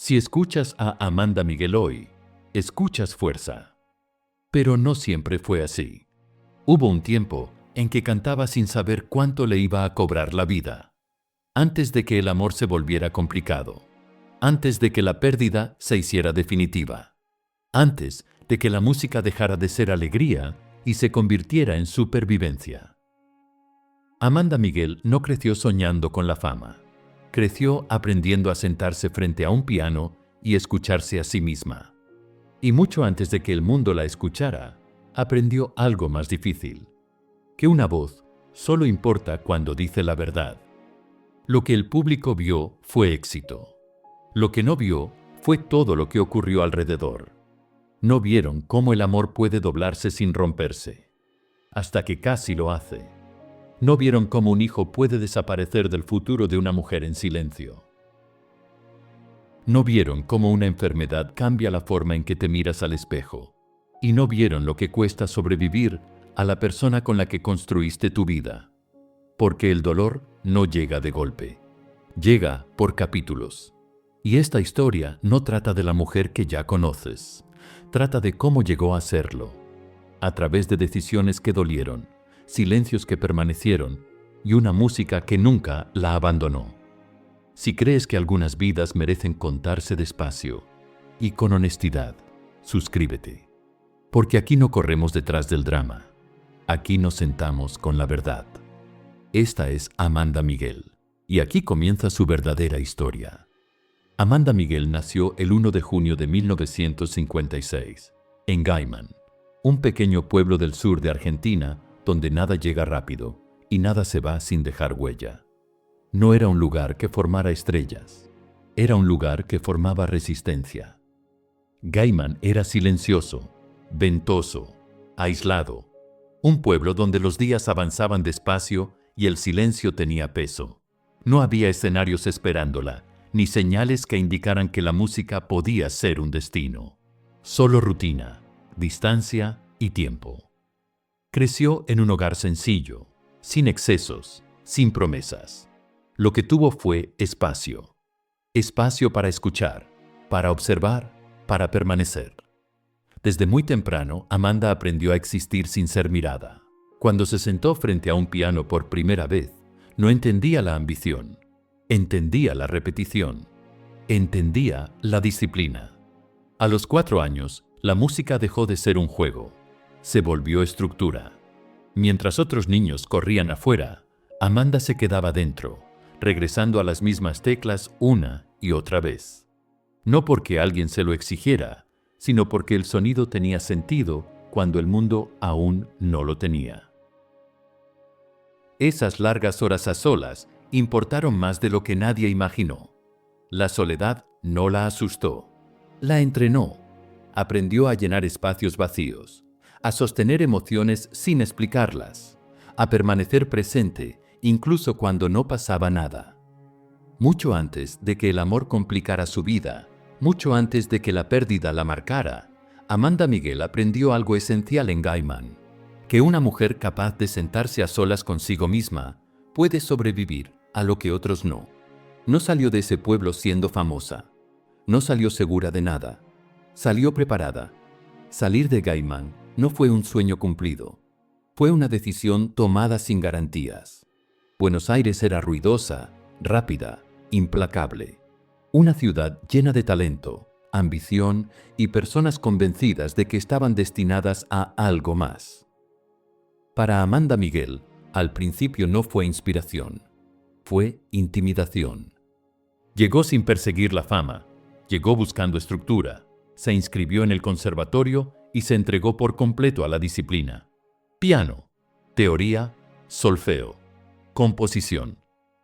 Si escuchas a Amanda Miguel hoy, escuchas fuerza. Pero no siempre fue así. Hubo un tiempo en que cantaba sin saber cuánto le iba a cobrar la vida. Antes de que el amor se volviera complicado. Antes de que la pérdida se hiciera definitiva. Antes de que la música dejara de ser alegría y se convirtiera en supervivencia. Amanda Miguel no creció soñando con la fama. Creció aprendiendo a sentarse frente a un piano y escucharse a sí misma. Y mucho antes de que el mundo la escuchara, aprendió algo más difícil. Que una voz solo importa cuando dice la verdad. Lo que el público vio fue éxito. Lo que no vio fue todo lo que ocurrió alrededor. No vieron cómo el amor puede doblarse sin romperse, hasta que casi lo hace. No vieron cómo un hijo puede desaparecer del futuro de una mujer en silencio. No vieron cómo una enfermedad cambia la forma en que te miras al espejo. Y no vieron lo que cuesta sobrevivir a la persona con la que construiste tu vida. Porque el dolor no llega de golpe. Llega por capítulos. Y esta historia no trata de la mujer que ya conoces. Trata de cómo llegó a serlo. A través de decisiones que dolieron, silencios que permanecieron y una música que nunca la abandonó. Si crees que algunas vidas merecen contarse despacio y con honestidad, suscríbete. Porque aquí no corremos detrás del drama. Aquí nos sentamos con la verdad. Esta es Amanda Miguel, y aquí comienza su verdadera historia. Amanda Miguel nació el 1 de junio de 1956, en Gaiman, un pequeño pueblo del sur de Argentina donde nada llega rápido y nada se va sin dejar huella. No era un lugar que formara estrellas, era un lugar que formaba resistencia. Gaiman era silencioso, ventoso, aislado, un pueblo donde los días avanzaban despacio y el silencio tenía peso. No había escenarios esperándola, ni señales que indicaran que la música podía ser un destino. Solo rutina, distancia y tiempo. Creció en un hogar sencillo, sin excesos, sin promesas. Lo que tuvo fue espacio. Espacio para escuchar, para observar, para permanecer. Desde muy temprano, Amanda aprendió a existir sin ser mirada. Cuando se sentó frente a un piano por primera vez, no entendía la ambición. Entendía la repetición. Entendía la disciplina. A los 4 años, la música dejó de ser un juego. Se volvió estructura. Mientras otros niños corrían afuera, Amanda se quedaba dentro, regresando a las mismas teclas una y otra vez. No porque alguien se lo exigiera, sino porque el sonido tenía sentido cuando el mundo aún no lo tenía. Esas largas horas a solas importaron más de lo que nadie imaginó. La soledad no la asustó, la entrenó. Aprendió a llenar espacios vacíos, a sostener emociones sin explicarlas, a permanecer presente incluso cuando no pasaba nada. Mucho antes de que el amor complicara su vida, mucho antes de que la pérdida la marcara, Amanda Miguel aprendió algo esencial en Gaiman, que una mujer capaz de sentarse a solas consigo misma puede sobrevivir a lo que otros no. No salió de ese pueblo siendo famosa, no salió segura de nada, salió preparada. Salir de Gaiman no fue un sueño cumplido, fue una decisión tomada sin garantías. Buenos Aires era ruidosa, rápida, implacable. Una ciudad llena de talento, ambición y personas convencidas de que estaban destinadas a algo más. Para Amanda Miguel, al principio no fue inspiración, fue intimidación. Llegó sin perseguir la fama, llegó buscando estructura, se inscribió en el conservatorio y se entregó por completo a la disciplina. Piano, teoría, solfeo, composición,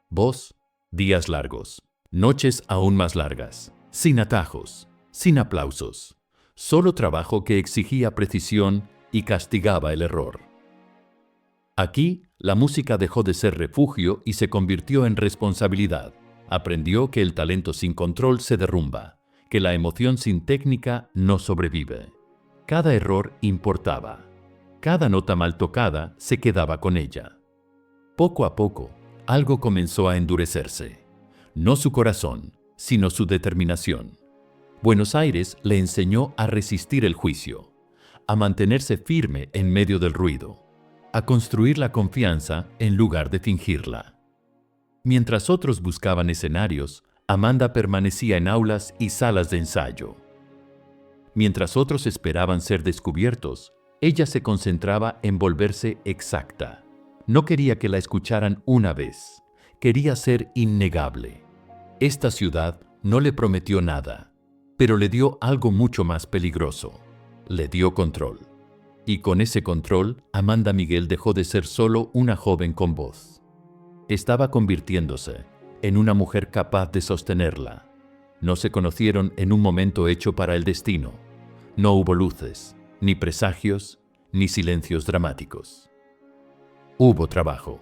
voz, días largos. Noches aún más largas, sin atajos, sin aplausos, solo trabajo que exigía precisión y castigaba el error. Aquí, la música dejó de ser refugio y se convirtió en responsabilidad. Aprendió que el talento sin control se derrumba, que la emoción sin técnica no sobrevive. Cada error importaba. Cada nota mal tocada se quedaba con ella. Poco a poco, algo comenzó a endurecerse. No su corazón, sino su determinación. Buenos Aires le enseñó a resistir el juicio, a mantenerse firme en medio del ruido, a construir la confianza en lugar de fingirla. Mientras otros buscaban escenarios, Amanda permanecía en aulas y salas de ensayo. Mientras otros esperaban ser descubiertos, ella se concentraba en volverse exacta. No quería que la escucharan una vez, quería ser innegable. Esta ciudad no le prometió nada, pero le dio algo mucho más peligroso. Le dio control. Y con ese control, Amanda Miguel dejó de ser solo una joven con voz. Estaba convirtiéndose en una mujer capaz de sostenerla. No se conocieron en un momento hecho para el destino. No hubo luces, ni presagios, ni silencios dramáticos. Hubo trabajo.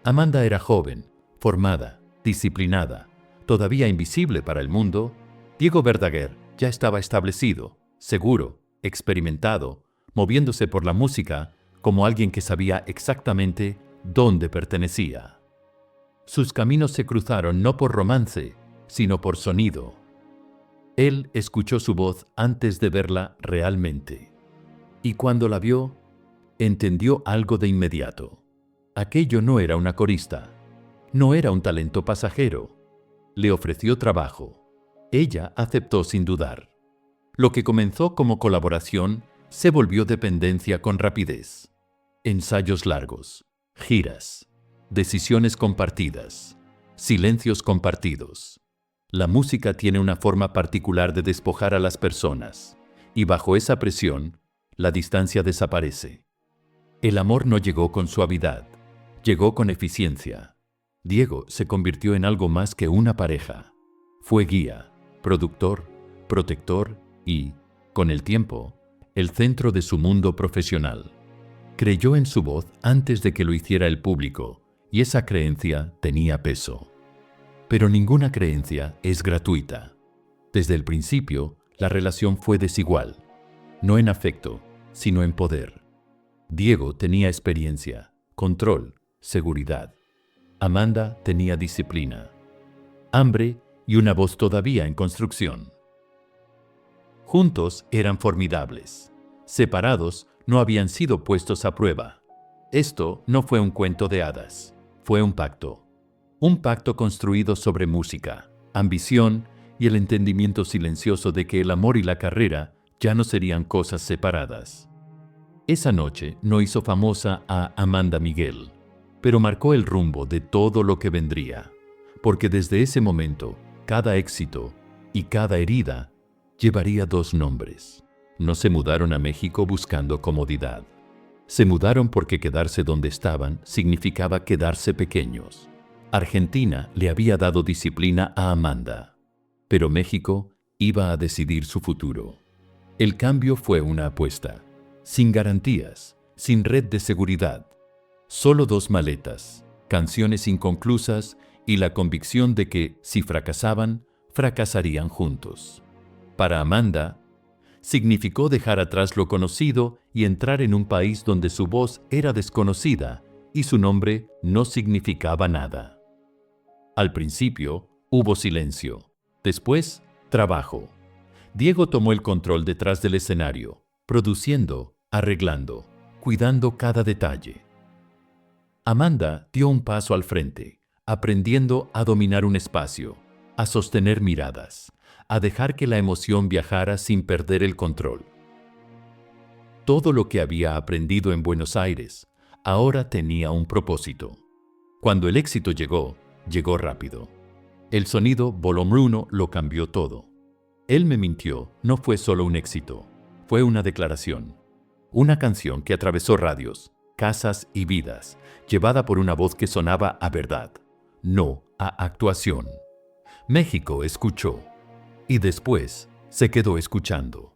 Amanda era joven, formada, disciplinada, todavía invisible para el mundo. Diego Verdaguer ya estaba establecido, seguro, experimentado, moviéndose por la música como alguien que sabía exactamente dónde pertenecía. Sus caminos se cruzaron no por romance, sino por sonido. Él escuchó su voz antes de verla realmente. Y cuando la vio, entendió algo de inmediato. Aquello no era una corista, no era un talento pasajero. Le ofreció trabajo. Ella aceptó sin dudar. Lo que comenzó como colaboración se volvió dependencia con rapidez. Ensayos largos, giras, decisiones compartidas, silencios compartidos. La música tiene una forma particular de despojar a las personas, y bajo esa presión, la distancia desaparece. El amor no llegó con suavidad, llegó con eficiencia. Diego se convirtió en algo más que una pareja. Fue guía, productor, protector y, con el tiempo, el centro de su mundo profesional. Creyó en su voz antes de que lo hiciera el público, y esa creencia tenía peso. Pero ninguna creencia es gratuita. Desde el principio, la relación fue desigual, no en afecto, sino en poder. Diego tenía experiencia, control, seguridad. Amanda tenía disciplina, hambre y una voz todavía en construcción. Juntos eran formidables. Separados, no habían sido puestos a prueba. Esto no fue un cuento de hadas, fue un pacto. Un pacto construido sobre música, ambición y el entendimiento silencioso de que el amor y la carrera ya no serían cosas separadas. Esa noche no hizo famosa a Amanda Miguel, pero marcó el rumbo de todo lo que vendría, porque desde ese momento, cada éxito y cada herida llevaría dos nombres. No se mudaron a México buscando comodidad. Se mudaron porque quedarse donde estaban significaba quedarse pequeños. Argentina le había dado disciplina a Amanda, pero México iba a decidir su futuro. El cambio fue una apuesta, sin garantías, sin red de seguridad. Solo dos maletas, canciones inconclusas y la convicción de que, si fracasaban, fracasarían juntos. Para Amanda, significó dejar atrás lo conocido y entrar en un país donde su voz era desconocida y su nombre no significaba nada. Al principio, hubo silencio. Después, trabajo. Diego tomó el control detrás del escenario, produciendo, arreglando, cuidando cada detalle. Amanda dio un paso al frente, aprendiendo a dominar un espacio, a sostener miradas, a dejar que la emoción viajara sin perder el control. Todo lo que había aprendido en Buenos Aires ahora tenía un propósito. Cuando el éxito llegó, llegó rápido. El sonido Bolomruno lo cambió todo. Él me mintió no fue solo un éxito, fue una declaración. Una canción que atravesó radios, casas y vidas, llevada por una voz que sonaba a verdad, no a actuación. México escuchó y después se quedó escuchando.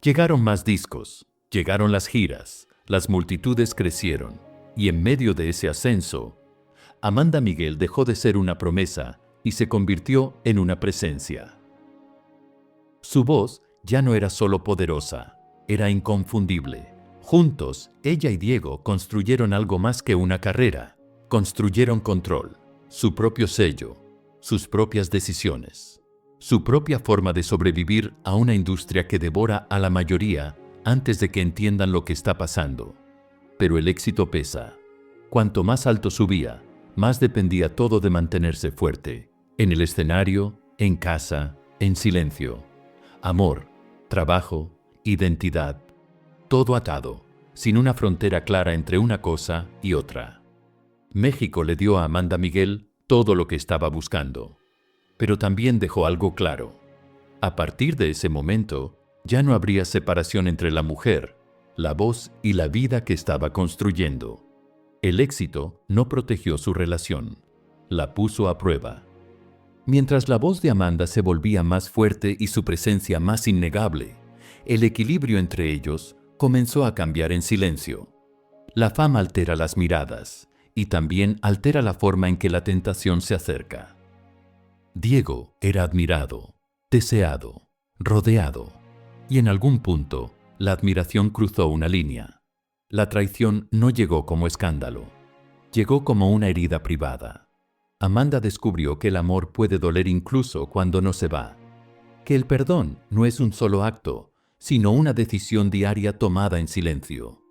Llegaron más discos, llegaron las giras, las multitudes crecieron y en medio de ese ascenso, Amanda Miguel dejó de ser una promesa y se convirtió en una presencia. Su voz ya no era solo poderosa, era inconfundible. Juntos, ella y Diego construyeron algo más que una carrera. Construyeron control, su propio sello, sus propias decisiones. su propia forma de sobrevivir a una industria que devora a la mayoría antes de que entiendan lo que está pasando. Pero el éxito pesa. Cuanto más alto subía, más dependía todo de mantenerse fuerte. En el escenario, en casa, en silencio. Amor, trabajo, identidad. Todo atado, sin una frontera clara entre una cosa y otra. México le dio a Amanda Miguel todo lo que estaba buscando. Pero también dejó algo claro. A partir de ese momento, ya no habría separación entre la mujer, la voz y la vida que estaba construyendo. El éxito no protegió su relación, la puso a prueba. Mientras la voz de Amanda se volvía más fuerte y su presencia más innegable, el equilibrio entre ellos comenzó a cambiar en silencio. La fama altera las miradas y también altera la forma en que la tentación se acerca. Diego era admirado, deseado, rodeado, y en algún punto la admiración cruzó una línea. La traición no llegó como escándalo, llegó como una herida privada. Amanda descubrió que el amor puede doler incluso cuando no se va, que el perdón no es un solo acto, sino una decisión diaria tomada en silencio.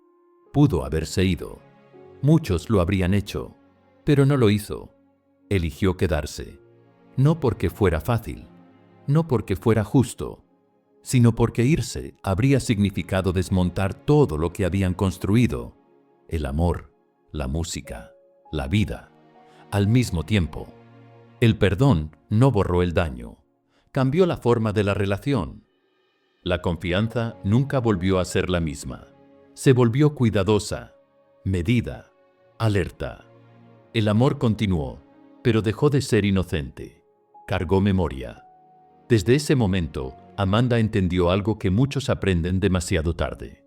Pudo haberse ido. Muchos lo habrían hecho, pero no lo hizo. Eligió quedarse. No porque fuera fácil, no porque fuera justo, sino porque irse habría significado desmontar todo lo que habían construido, el amor, la música, la vida, al mismo tiempo. El perdón no borró el daño, cambió la forma de la relación. La confianza nunca volvió a ser la misma. Se volvió cuidadosa, medida, alerta. El amor continuó, pero dejó de ser inocente. Cargó memoria. Desde ese momento, Amanda entendió algo que muchos aprenden demasiado tarde: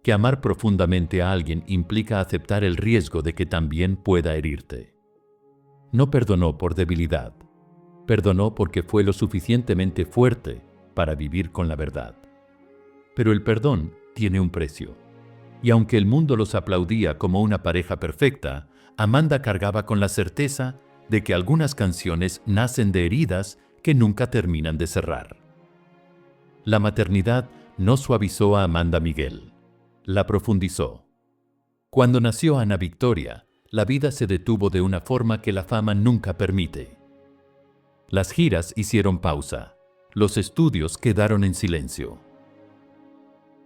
que amar profundamente a alguien implica aceptar el riesgo de que también pueda herirte. No perdonó por debilidad, perdonó porque fue lo suficientemente fuerte para vivir con la verdad. Pero el perdón tiene un precio. Y aunque el mundo los aplaudía como una pareja perfecta, Amanda cargaba con la certeza de que algunas canciones nacen de heridas que nunca terminan de cerrar. La maternidad no suavizó a Amanda Miguel, la profundizó. Cuando nació Ana Victoria, la vida se detuvo de una forma que la fama nunca permite. Las giras hicieron pausa, los estudios quedaron en silencio.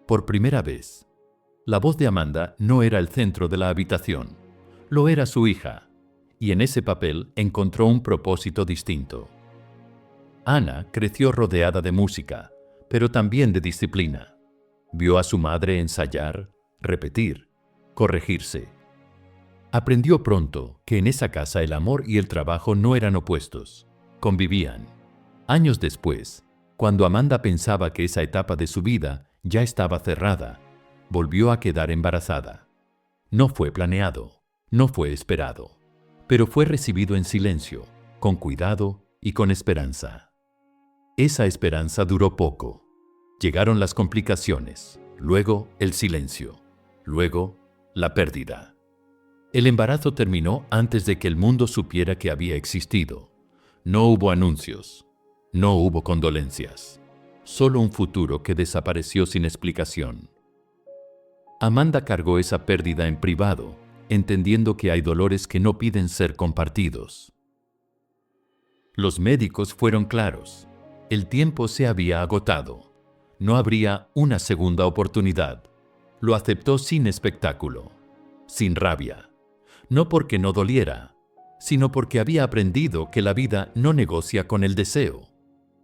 Por primera vez, la voz de Amanda no era el centro de la habitación, lo era su hija, y en ese papel encontró un propósito distinto. Ana creció rodeada de música, pero también de disciplina. Vio a su madre ensayar, repetir, corregirse. Aprendió pronto que en esa casa el amor y el trabajo no eran opuestos, convivían. Años después, cuando Amanda pensaba que esa etapa de su vida ya estaba cerrada, volvió a quedar embarazada. No fue planeado, no fue esperado, pero fue recibido en silencio, con cuidado y con esperanza. Esa esperanza duró poco. Llegaron las complicaciones, luego el silencio, luego la pérdida. El embarazo terminó antes de que el mundo supiera que había existido. No hubo anuncios, no hubo condolencias, solo un futuro que desapareció sin explicación. Amanda cargó esa pérdida en privado, entendiendo que hay dolores que no piden ser compartidos. Los médicos fueron claros. El tiempo se había agotado. No habría una segunda oportunidad. Lo aceptó sin espectáculo, sin rabia. No porque no doliera, sino porque había aprendido que la vida no negocia con el deseo.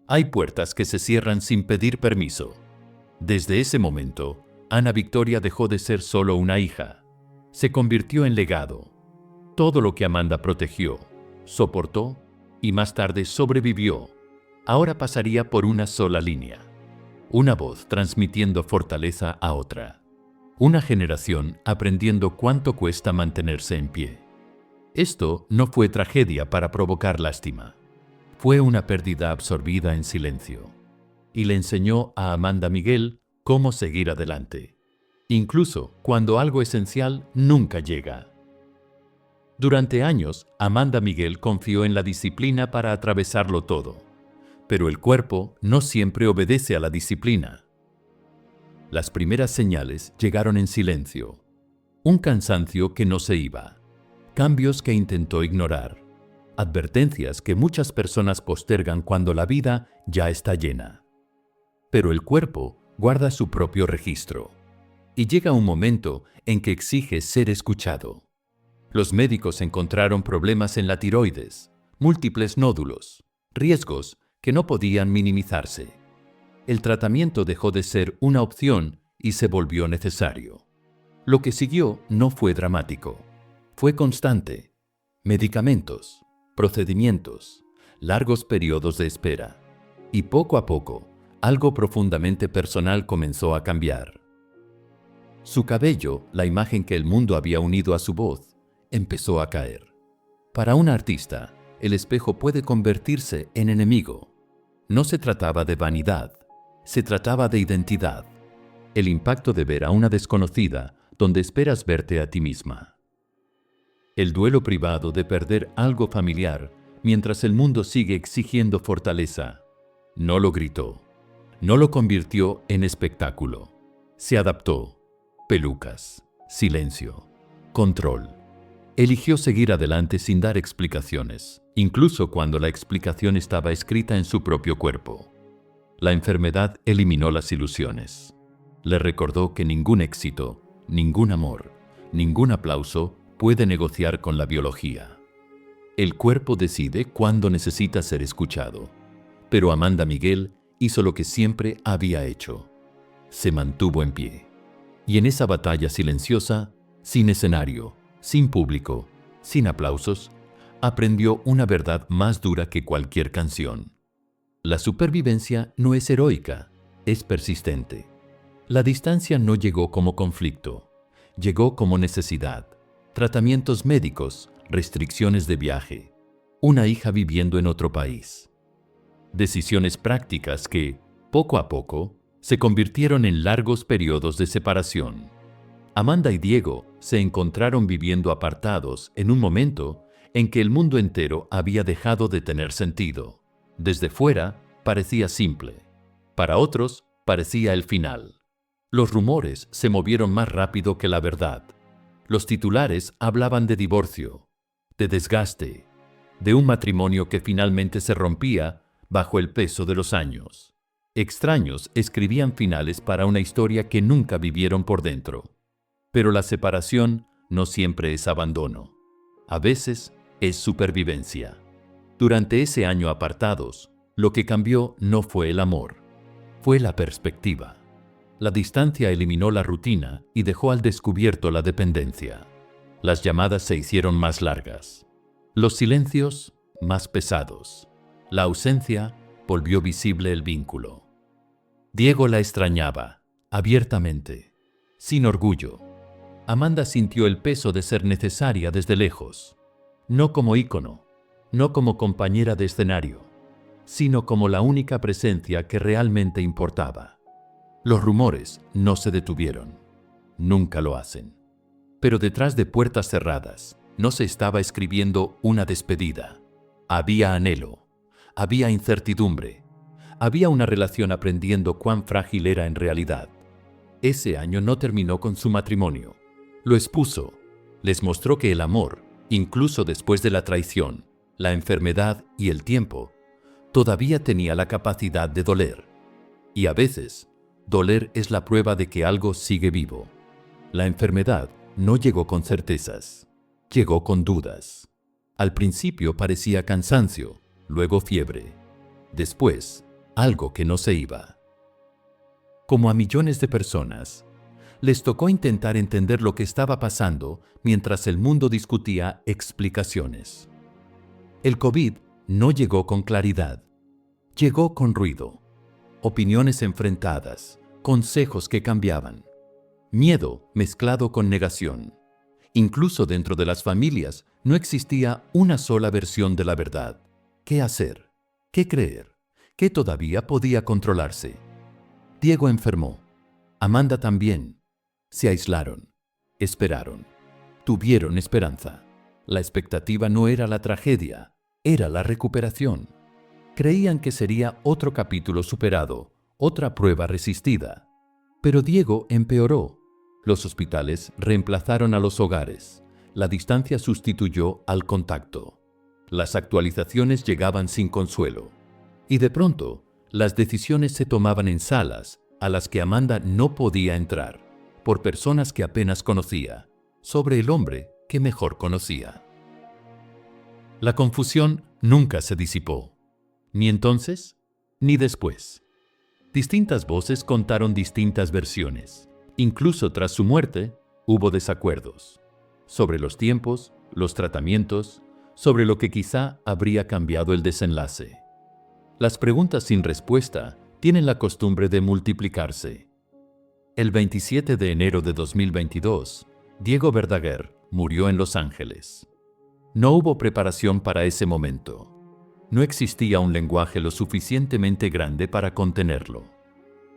Hay puertas que se cierran sin pedir permiso. Desde ese momento, Ana Victoria dejó de ser solo una hija. Se convirtió en legado. Todo lo que Amanda protegió, soportó y más tarde sobrevivió, ahora pasaría por una sola línea. Una voz transmitiendo fortaleza a otra. Una generación aprendiendo cuánto cuesta mantenerse en pie. Esto no fue tragedia para provocar lástima. Fue una pérdida absorbida en silencio. Y le enseñó a Amanda Miguel cómo seguir adelante, incluso cuando algo esencial nunca llega. Durante años, Amanda Miguel confió en la disciplina para atravesarlo todo, Pero el cuerpo no siempre obedece a la disciplina. Las primeras señales llegaron en silencio. Un cansancio que no se iba. Cambios que intentó ignorar. Advertencias que muchas personas postergan cuando la vida ya está llena. Pero el cuerpo guarda su propio registro. Y llega un momento en que exige ser escuchado. Los médicos encontraron problemas en la tiroides, múltiples nódulos, riesgos que no podían minimizarse. El tratamiento dejó de ser una opción y se volvió necesario. Lo que siguió no fue dramático, fue constante. Medicamentos, procedimientos, largos periodos de espera. Y poco a poco, algo profundamente personal comenzó a cambiar. Su cabello, la imagen que el mundo había unido a su voz, empezó a caer. Para un artista, el espejo puede convertirse en enemigo. No se trataba de vanidad, se trataba de identidad. El impacto de ver a una desconocida donde esperas verte a ti misma. El duelo privado de perder algo familiar mientras el mundo sigue exigiendo fortaleza. No lo gritó, no lo convirtió en espectáculo. Se adaptó. Pelucas, silencio, control. Eligió seguir adelante sin dar explicaciones, incluso cuando la explicación estaba escrita en su propio cuerpo. La enfermedad eliminó las ilusiones. Le recordó que ningún éxito, ningún amor, ningún aplauso puede negociar con la biología. El cuerpo decide cuándo necesita ser escuchado. Pero Amanda Miguel hizo lo que siempre había hecho. Se mantuvo en pie. Y en esa batalla silenciosa, sin escenario, sin público, sin aplausos, aprendió una verdad más dura que cualquier canción. La supervivencia no es heroica, es persistente. La distancia no llegó como conflicto, llegó como necesidad. Tratamientos médicos, restricciones de viaje, una hija viviendo en otro país. Decisiones prácticas que, poco a poco, se convirtieron en largos periodos de separación. Amanda y Diego se encontraron viviendo apartados en un momento en que el mundo entero había dejado de tener sentido. Desde fuera parecía simple, para otros parecía el final. Los rumores se movieron más rápido que la verdad. Los titulares hablaban de divorcio, de desgaste, de un matrimonio que finalmente se rompía bajo el peso de los años. Extraños escribían finales para una historia que nunca vivieron por dentro. Pero la separación no siempre es abandono. A veces es supervivencia. Durante ese año apartados, lo que cambió no fue el amor, fue la perspectiva. La distancia eliminó la rutina y dejó al descubierto la dependencia. Las llamadas se hicieron más largas. Los silencios más pesados. La ausencia volvió visible el vínculo. Diego la extrañaba, abiertamente, sin orgullo. Amanda sintió el peso de ser necesaria desde lejos, no como ícono, no como compañera de escenario, sino como la única presencia que realmente importaba. Los rumores no se detuvieron, nunca lo hacen. Pero detrás de puertas cerradas no se estaba escribiendo una despedida. Había anhelo, había incertidumbre. Había una relación aprendiendo cuán frágil era en realidad. Ese año no terminó con su matrimonio. Lo expuso. Les mostró que el amor, incluso después de la traición, la enfermedad y el tiempo, todavía tenía la capacidad de doler. Y a veces, doler es la prueba de que algo sigue vivo. La enfermedad no llegó con certezas, llegó con dudas. Al principio parecía cansancio, luego fiebre. Después, algo que no se iba. Como a millones de personas, les tocó intentar entender lo que estaba pasando mientras el mundo discutía explicaciones. El COVID no llegó con claridad, llegó con ruido, opiniones enfrentadas, consejos que cambiaban, miedo mezclado con negación. Incluso dentro de las familias no existía una sola versión de la verdad. ¿Qué hacer? ¿Qué creer? ¿Qué todavía podía controlarse? Diego enfermó. Amanda también. Se aislaron. Esperaron. Tuvieron esperanza. La expectativa no era la tragedia, era la recuperación. Creían que sería otro capítulo superado, otra prueba resistida. Pero Diego empeoró. Los hospitales reemplazaron a los hogares. La distancia sustituyó al contacto. Las actualizaciones llegaban sin consuelo. Y de pronto, las decisiones se tomaban en salas a las que Amanda no podía entrar, por personas que apenas conocía, sobre el hombre que mejor conocía. La confusión nunca se disipó, ni entonces ni después. Distintas voces contaron distintas versiones. Incluso tras su muerte, hubo desacuerdos sobre los tiempos, los tratamientos, sobre lo que quizá habría cambiado el desenlace. Las preguntas sin respuesta tienen la costumbre de multiplicarse. El 27 de enero de 2022, Diego Verdaguer murió en Los Ángeles. No hubo preparación para ese momento. No existía un lenguaje lo suficientemente grande para contenerlo.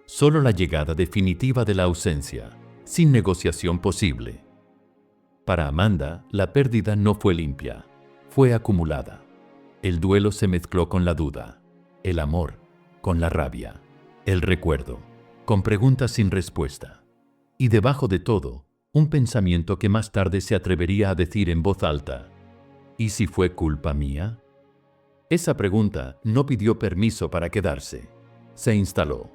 Solo la llegada definitiva de la ausencia, sin negociación posible. Para Amanda, la pérdida no fue limpia, fue acumulada. El duelo se mezcló con la duda, el amor con la rabia, el recuerdo con preguntas sin respuesta. Y debajo de todo, un pensamiento que más tarde se atrevería a decir en voz alta: ¿y si fue culpa mía? Esa pregunta no pidió permiso para quedarse, se instaló.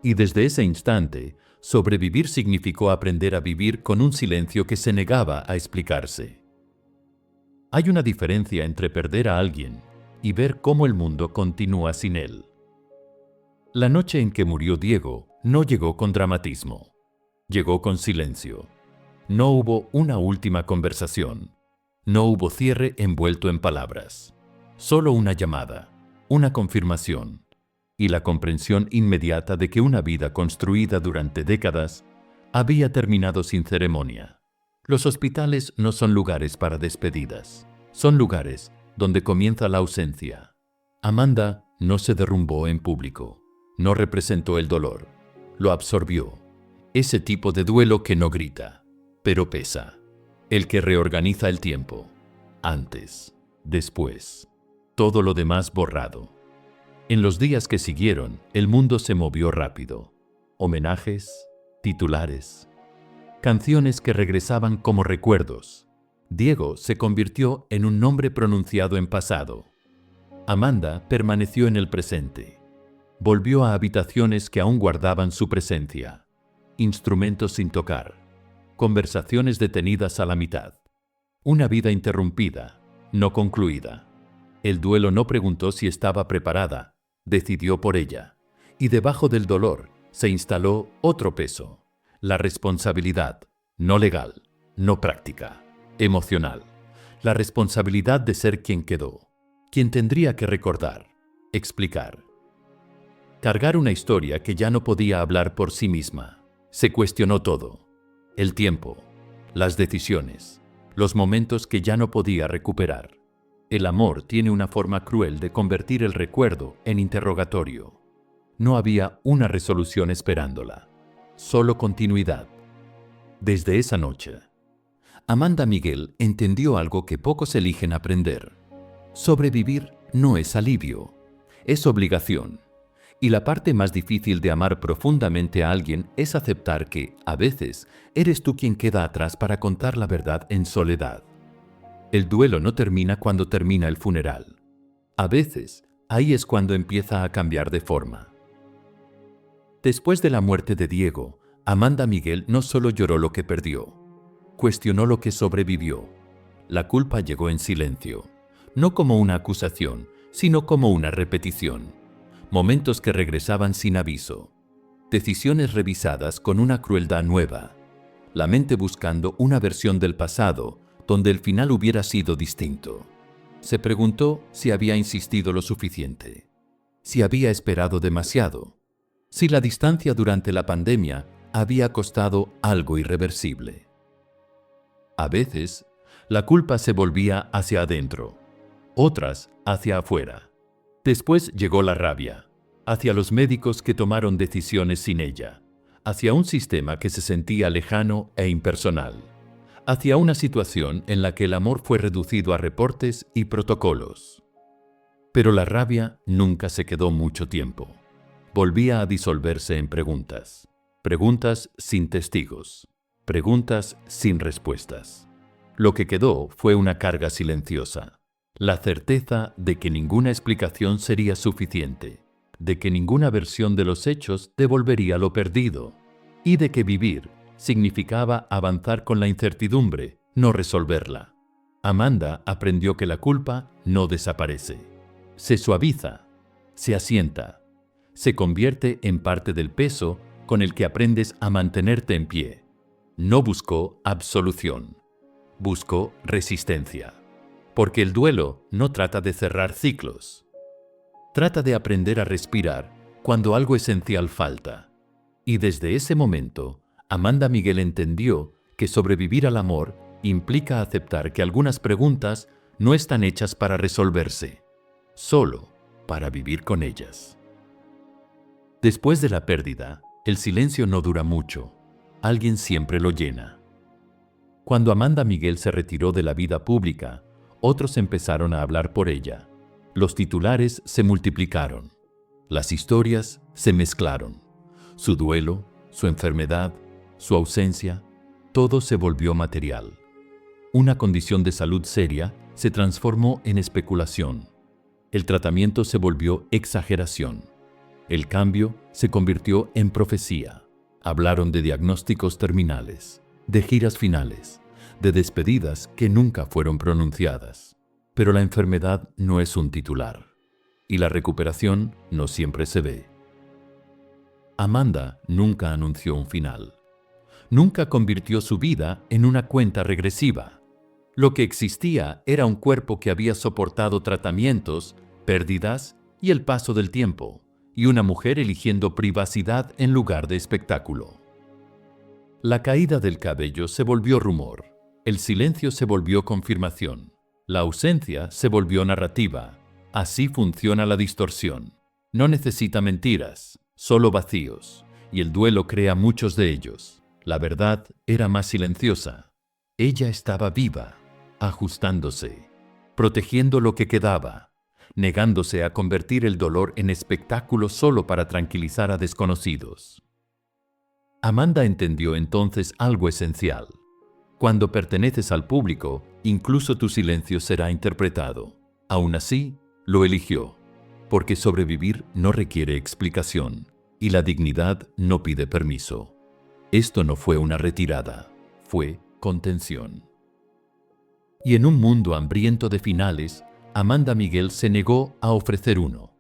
Y desde ese instante, sobrevivir significó aprender a vivir con un silencio que se negaba a explicarse. Hay una diferencia entre perder a alguien y ver cómo el mundo continúa sin él. La noche en que murió Diego no llegó con dramatismo, llegó con silencio. No hubo una última conversación, no hubo cierre envuelto en palabras, solo una llamada, una confirmación y la comprensión inmediata de que una vida construida durante décadas había terminado sin ceremonia. Los hospitales no son lugares para despedidas, son lugares donde comienza la ausencia. Amanda no se derrumbó en público, no representó el dolor, lo absorbió. Ese tipo de duelo que no grita, pero pesa. El que reorganiza el tiempo. Antes, después, todo lo demás borrado. En los días que siguieron, el mundo se movió rápido. Homenajes, titulares, canciones que regresaban como recuerdos. Diego se convirtió en un nombre pronunciado en pasado. Amanda permaneció en el presente. Volvió a habitaciones que aún guardaban su presencia. Instrumentos sin tocar. Conversaciones detenidas a la mitad. Una vida interrumpida, no concluida. El duelo no preguntó si estaba preparada, decidió por ella. Y debajo del dolor se instaló otro peso. La responsabilidad, no legal, no práctica, emocional. La responsabilidad de ser quien quedó, quien tendría que recordar, explicar. Cargar una historia que ya no podía hablar por sí misma. Se cuestionó todo. El tiempo, las decisiones, los momentos que ya no podía recuperar. El amor tiene una forma cruel de convertir el recuerdo en interrogatorio. No había una resolución esperándola, solo continuidad. Desde esa noche, Amanda Miguel entendió algo que pocos eligen aprender. Sobrevivir no es alivio, es obligación. Y la parte más difícil de amar profundamente a alguien es aceptar que, a veces, eres tú quien queda atrás para contar la verdad en soledad. El duelo no termina cuando termina el funeral. A veces, ahí es cuando empieza a cambiar de forma. Después de la muerte de Diego, Amanda Miguel no solo lloró lo que perdió, cuestionó lo que sobrevivió. La culpa llegó en silencio, no como una acusación, sino como una repetición. Momentos que regresaban sin aviso. Decisiones revisadas con una crueldad nueva. La mente buscando una versión del pasado donde el final hubiera sido distinto. Se preguntó si había insistido lo suficiente, si había esperado demasiado, si la distancia durante la pandemia había costado algo irreversible. A veces, la culpa se volvía hacia adentro, otras hacia afuera. Después llegó la rabia, hacia los médicos que tomaron decisiones sin ella, hacia un sistema que se sentía lejano e impersonal, hacia una situación en la que el amor fue reducido a reportes y protocolos. Pero la rabia nunca se quedó mucho tiempo. Volvía a disolverse en preguntas. Preguntas sin testigos. Preguntas sin respuestas. Lo que quedó fue una carga silenciosa. La certeza de que ninguna explicación sería suficiente, de que ninguna versión de los hechos devolvería lo perdido, y de que vivir significaba avanzar con la incertidumbre, no resolverla. Amanda aprendió que la culpa no desaparece. Se suaviza, se asienta, se convierte en parte del peso con el que aprendes a mantenerte en pie. No buscó absolución, buscó resistencia. Porque el duelo no trata de cerrar ciclos. Trata de aprender a respirar cuando algo esencial falta. Y desde ese momento, Amanda Miguel entendió que sobrevivir al amor implica aceptar que algunas preguntas no están hechas para resolverse, solo para vivir con ellas. Después de la pérdida, el silencio no dura mucho. Alguien siempre lo llena. Cuando Amanda Miguel se retiró de la vida pública, otros empezaron a hablar por ella. Los titulares se multiplicaron. Las historias se mezclaron. Su duelo, su enfermedad, su ausencia, todo se volvió material. Una condición de salud seria se transformó en especulación. El tratamiento se volvió exageración. El cambio se convirtió en profecía. Hablaron de diagnósticos terminales, de giras finales, de despedidas que nunca fueron pronunciadas. Pero la enfermedad no es un titular, y la recuperación no siempre se ve. Amanda nunca anunció un final. Nunca convirtió su vida en una cuenta regresiva. Lo que existía era un cuerpo que había soportado tratamientos, pérdidas y el paso del tiempo, y una mujer eligiendo privacidad en lugar de espectáculo. La caída del cabello se volvió rumor. El silencio se volvió confirmación. La ausencia se volvió narrativa. Así funciona la distorsión. No necesita mentiras, solo vacíos, y el duelo crea muchos de ellos. La verdad era más silenciosa. Ella estaba viva, ajustándose, protegiendo lo que quedaba, negándose a convertir el dolor en espectáculo solo para tranquilizar a desconocidos. Amanda entendió entonces algo esencial. Cuando perteneces al público, incluso tu silencio será interpretado. Aún así, lo eligió, porque sobrevivir no requiere explicación, y la dignidad no pide permiso. Esto no fue una retirada, fue contención. Y en un mundo hambriento de finales, Amanda Miguel se negó a ofrecer uno.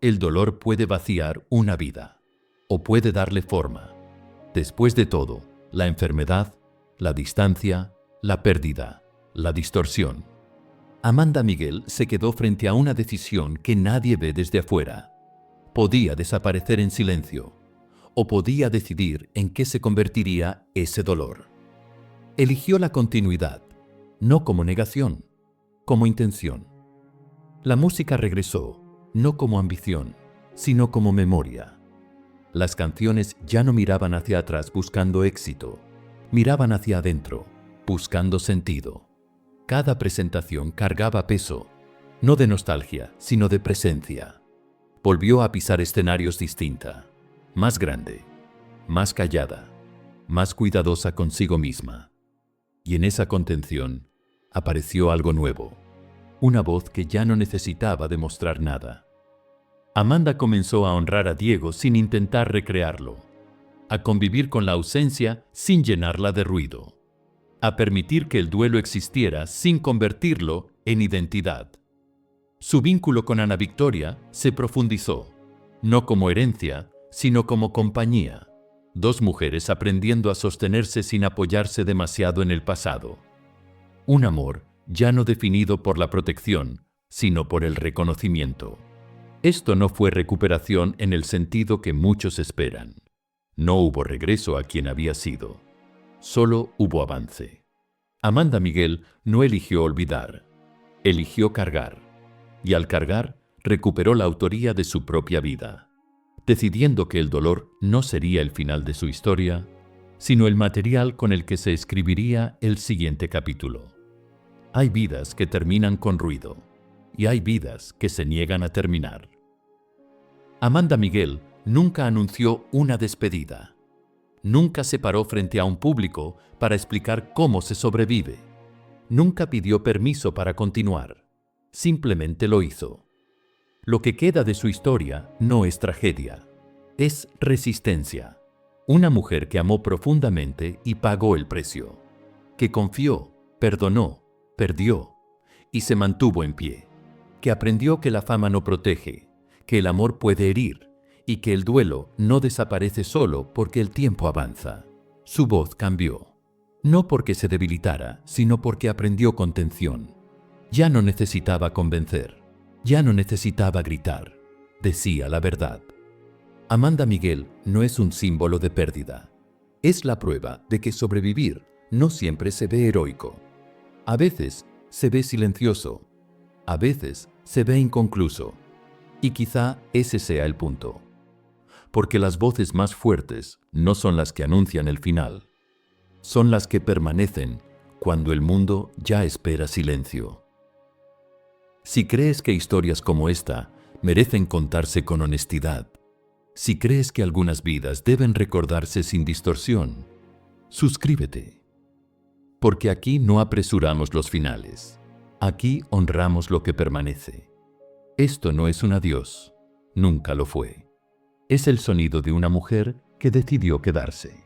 El dolor puede vaciar una vida, o puede darle forma. Después de todo, la enfermedad, la distancia, la pérdida, la distorsión. Amanda Miguel se quedó frente a una decisión que nadie ve desde afuera. Podía desaparecer en silencio, o podía decidir en qué se convertiría ese dolor. Eligió la continuidad, no como negación, como intención. La música regresó, no como ambición, sino como memoria. Las canciones ya no miraban hacia atrás buscando éxito, miraban hacia adentro, buscando sentido. Cada presentación cargaba peso, no de nostalgia, sino de presencia. Volvió a pisar escenarios distinta, más grande, más callada, más cuidadosa consigo misma. Y en esa contención apareció algo nuevo, una voz que ya no necesitaba demostrar nada. Amanda comenzó a honrar a Diego sin intentar recrearlo, a convivir con la ausencia sin llenarla de ruido, a permitir que el duelo existiera sin convertirlo en identidad. Su vínculo con Ana Victoria se profundizó, no como herencia, sino como compañía. Dos mujeres aprendiendo a sostenerse sin apoyarse demasiado en el pasado. Un amor ya no definido por la protección, sino por el reconocimiento. Esto no fue recuperación en el sentido que muchos esperan. No hubo regreso a quien había sido. Solo hubo avance. Amanda Miguel no eligió olvidar, eligió cargar. Y al cargar, recuperó la autoría de su propia vida, decidiendo que el dolor no sería el final de su historia, sino el material con el que se escribiría el siguiente capítulo. Hay vidas que terminan con ruido. y hay vidas que se niegan a terminar. Amanda Miguel nunca anunció una despedida. Nunca se paró frente a un público para explicar cómo se sobrevive. Nunca pidió permiso para continuar. Simplemente lo hizo. Lo que queda de su historia no es tragedia, es resistencia. Una mujer que amó profundamente y pagó el precio. Que confió, perdonó, perdió y se mantuvo en pie. Que aprendió que la fama no protege, que el amor puede herir y que el duelo no desaparece solo porque el tiempo avanza. Su voz cambió. No porque se debilitara, sino porque aprendió contención. Ya no necesitaba convencer, ya no necesitaba gritar. Decía la verdad. Amanda Miguel no es un símbolo de pérdida. Es la prueba de que sobrevivir no siempre se ve heroico. A veces se ve silencioso, a veces se ve inconcluso. Y quizá ese sea el punto. Porque las voces más fuertes no son las que anuncian el final. Son las que permanecen cuando el mundo ya espera silencio. Si crees que historias como esta merecen contarse con honestidad, si crees que algunas vidas deben recordarse sin distorsión, suscríbete. Porque aquí no apresuramos los finales. Aquí honramos lo que permanece. Esto no es un adiós, nunca lo fue. Es el sonido de una mujer que decidió quedarse.